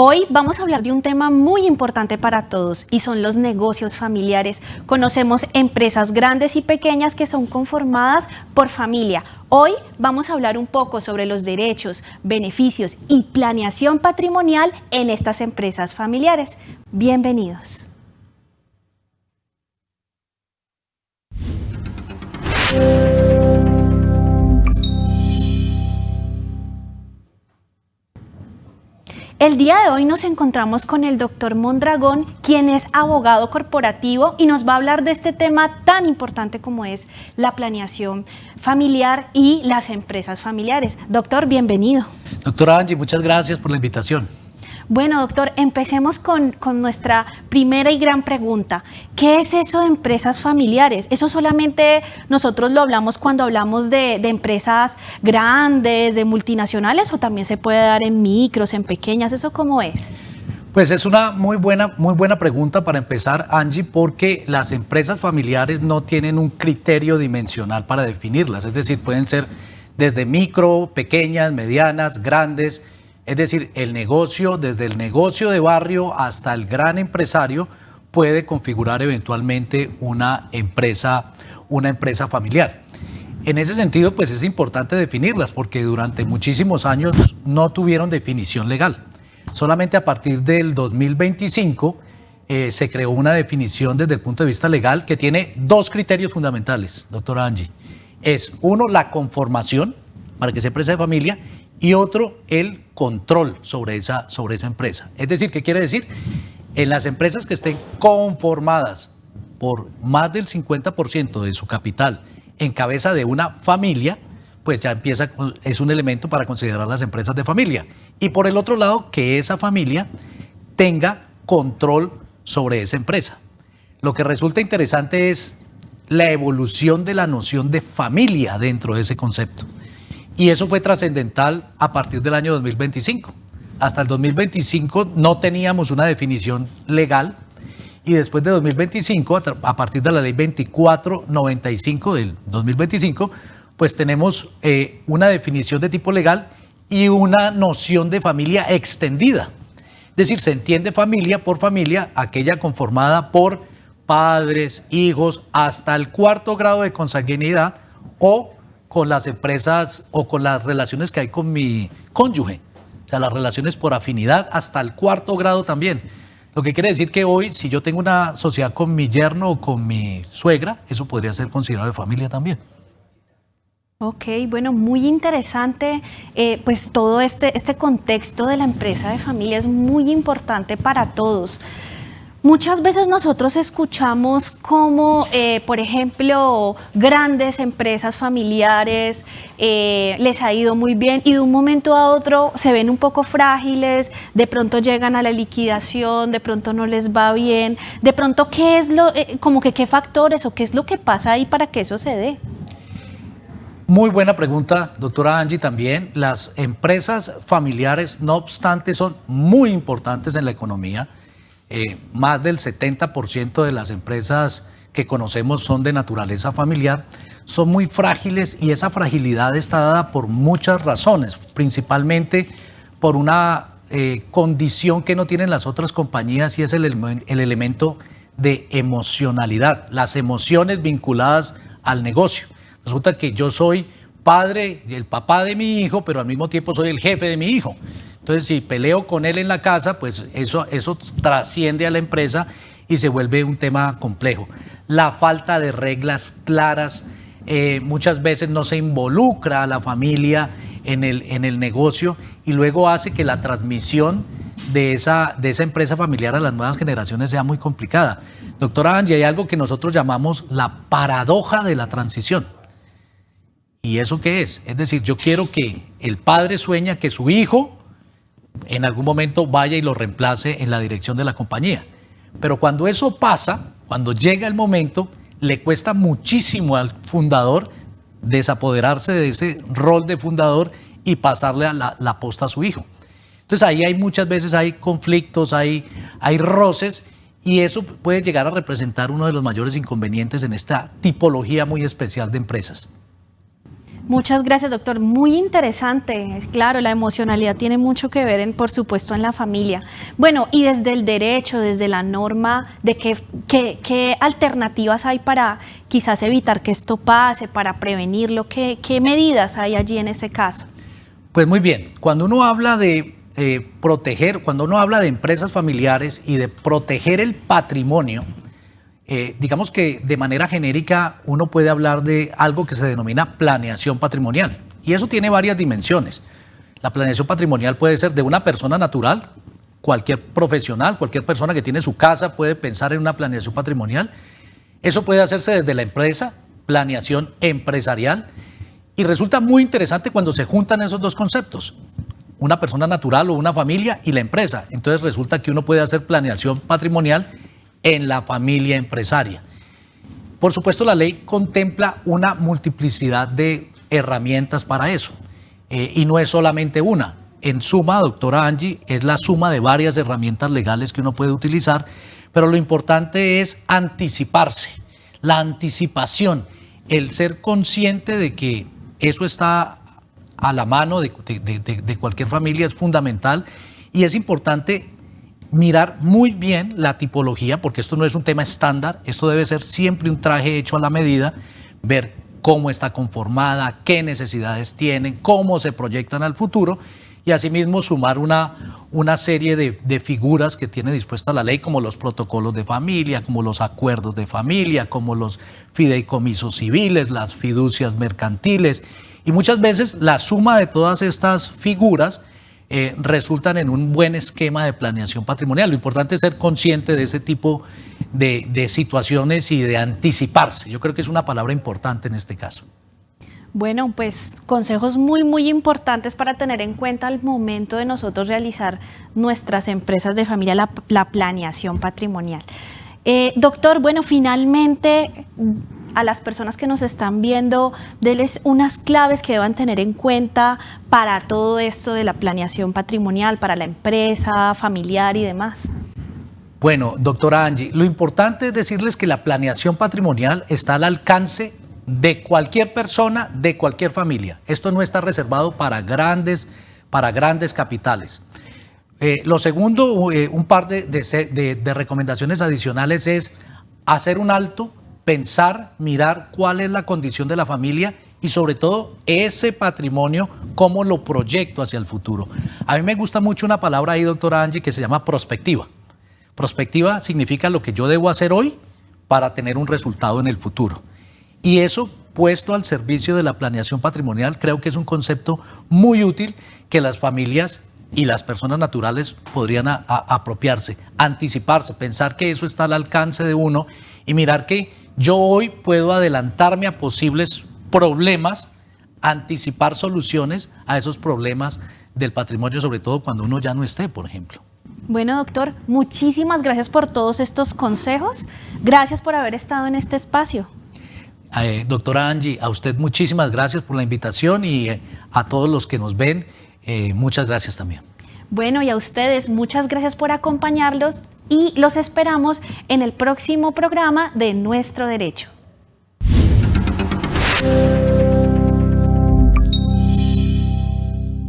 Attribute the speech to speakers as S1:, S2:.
S1: Hoy vamos a hablar de un tema muy importante para todos y son los negocios familiares. Conocemos empresas grandes y pequeñas que son conformadas por familia. Hoy vamos a hablar un poco sobre los derechos, beneficios y planeación patrimonial en estas empresas familiares. Bienvenidos. El día de hoy nos encontramos con el doctor Mondragón, quien es abogado corporativo y nos va a hablar de este tema tan importante como es la planeación familiar y las empresas familiares. Doctor, bienvenido.
S2: Doctora Angie, muchas gracias por la invitación.
S1: Bueno, doctor, empecemos con nuestra primera y gran pregunta. ¿Qué es eso de empresas familiares? ¿Eso solamente nosotros lo hablamos cuando hablamos de empresas grandes, de multinacionales, o también se puede dar en micros, en pequeñas? ¿Eso cómo es?
S2: Pues es una muy buena pregunta para empezar, Angie, porque las empresas familiares no tienen un criterio dimensional para definirlas. Es decir, pueden ser desde micro, pequeñas, medianas, grandes. Es decir, desde el negocio de barrio hasta el gran empresario puede configurar eventualmente una empresa familiar. En ese sentido, pues es importante definirlas porque durante muchísimos años no tuvieron definición legal. Solamente a partir del 2025 se creó una definición desde el punto de vista legal que tiene dos criterios fundamentales, doctora Angie. Es uno, la conformación para que sea empresa de familia, y otro, el control sobre esa empresa. Es decir, ¿qué quiere decir? En las empresas que estén conformadas por más del 50% de su capital en cabeza de una familia, pues ya es un elemento para considerar las empresas de familia. Y por el otro lado, que esa familia tenga control sobre esa empresa. Lo que resulta interesante es la evolución de la noción de familia dentro de ese concepto. Y eso fue trascendental a partir del año 2025. Hasta el 2025 no teníamos una definición legal y después de 2025, a partir de la ley 2495 del 2025, pues tenemos una definición de tipo legal y una noción de familia extendida. Es decir, se entiende familia por familia aquella conformada por padres, hijos, hasta el 4º grado de consanguinidad o con las empresas o con las relaciones que hay con mi cónyuge, o sea, las relaciones por afinidad hasta el 4º grado también. Lo que quiere decir que hoy, si yo tengo una sociedad con mi yerno o con mi suegra, eso podría ser considerado de familia también.
S1: Ok, bueno, muy interesante, pues todo este contexto de la empresa de familia es muy importante para todos. Muchas veces nosotros escuchamos cómo, por ejemplo, grandes empresas familiares les ha ido muy bien y de un momento a otro se ven un poco frágiles, de pronto llegan a la liquidación, de pronto no les va bien, de pronto ¿qué es qué factores o qué es lo que pasa ahí para que eso se dé?
S2: Muy buena pregunta, doctora Angie, también. Las empresas familiares, no obstante, son muy importantes en la economía. Más del 70% de las empresas que conocemos son de naturaleza familiar, son muy frágiles y esa fragilidad está dada por muchas razones, principalmente por una condición que no tienen las otras compañías y es el elemento de emocionalidad, las emociones vinculadas al negocio. Resulta que yo soy padre, el papá de mi hijo, pero al mismo tiempo soy el jefe de mi hijo. Entonces, si peleo con él en la casa, pues eso trasciende a la empresa y se vuelve un tema complejo. La falta de reglas claras, muchas veces no se involucra a la familia en el negocio y luego hace que la transmisión de esa empresa familiar a las nuevas generaciones sea muy complicada. Doctora Angie, hay algo que nosotros llamamos la paradoja de la transición. ¿Y eso qué es? Es decir, yo quiero que el padre sueña que su hijo en algún momento vaya y lo reemplace en la dirección de la compañía. Pero cuando eso pasa, cuando llega el momento, le cuesta muchísimo al fundador desapoderarse de ese rol de fundador y pasarle la posta a su hijo. Entonces ahí muchas veces hay conflictos, hay roces y eso puede llegar a representar uno de los mayores inconvenientes en esta tipología muy especial de empresas.
S1: Muchas gracias, doctor. Muy interesante. Claro, la emocionalidad tiene mucho que ver, por supuesto, en la familia. Bueno, y desde el derecho, desde la norma, ¿de qué alternativas hay para quizás evitar que esto pase, para prevenirlo? ¿Qué medidas hay allí en ese caso?
S2: Pues muy bien, cuando uno habla de proteger, cuando uno habla de empresas familiares y de proteger el patrimonio, digamos que de manera genérica uno puede hablar de algo que se denomina planeación patrimonial. Y eso tiene varias dimensiones. La planeación patrimonial puede ser de una persona natural, cualquier profesional, cualquier persona que tiene su casa puede pensar en una planeación patrimonial. Eso puede hacerse desde la empresa, planeación empresarial. Y resulta muy interesante cuando se juntan esos dos conceptos, una persona natural o una familia y la empresa. Entonces resulta que uno puede hacer planeación patrimonial en la familia empresaria. Por supuesto, la ley contempla una multiplicidad de herramientas para eso. Y no es solamente una. En suma, doctora Angie, es la suma de varias herramientas legales que uno puede utilizar, pero lo importante es anticiparse, la anticipación, el ser consciente de que eso está a la mano de cualquier familia es fundamental y es importante mirar muy bien la tipología, porque esto no es un tema estándar, esto debe ser siempre un traje hecho a la medida, ver cómo está conformada, qué necesidades tienen, cómo se proyectan al futuro y asimismo sumar una serie de figuras que tiene dispuesta la ley, como los protocolos de familia, como los acuerdos de familia, como los fideicomisos civiles, las fiducias mercantiles. Y muchas veces la suma de todas estas figuras resultan en un buen esquema de planeación patrimonial. Lo importante es ser consciente de ese tipo de situaciones y de anticiparse. Yo creo que es una palabra importante en este caso.
S1: Bueno, pues consejos muy importantes para tener en cuenta al momento de nosotros realizar nuestras empresas de familia, la planeación patrimonial. Doctor, bueno, finalmente a las personas que nos están viendo, denles unas claves que deban tener en cuenta para todo esto de la planeación patrimonial, para la empresa, familiar y demás.
S2: Bueno, doctora Angie, lo importante es decirles que la planeación patrimonial está al alcance de cualquier persona, de cualquier familia. Esto no está reservado para grandes capitales. Lo segundo, un par de recomendaciones adicionales es hacer un alto, pensar, mirar cuál es la condición de la familia y sobre todo ese patrimonio, cómo lo proyecto hacia el futuro. A mí me gusta mucho una palabra ahí, doctora Angie, que se llama prospectiva. Prospectiva significa lo que yo debo hacer hoy para tener un resultado en el futuro. Y eso puesto al servicio de la planeación patrimonial creo que es un concepto muy útil que las familias y las personas naturales podrían apropiarse, anticiparse, pensar que eso está al alcance de uno y mirar que yo hoy puedo adelantarme a posibles problemas, anticipar soluciones a esos problemas del patrimonio, sobre todo cuando uno ya no esté, por ejemplo.
S1: Bueno, doctor, muchísimas gracias por todos estos consejos. Gracias por haber estado en este espacio.
S2: Doctora Angie, a usted muchísimas gracias por la invitación y a todos los que nos ven, muchas gracias también.
S1: Bueno, y a ustedes muchas gracias por acompañarlos y los esperamos en el próximo programa de Nuestro Derecho.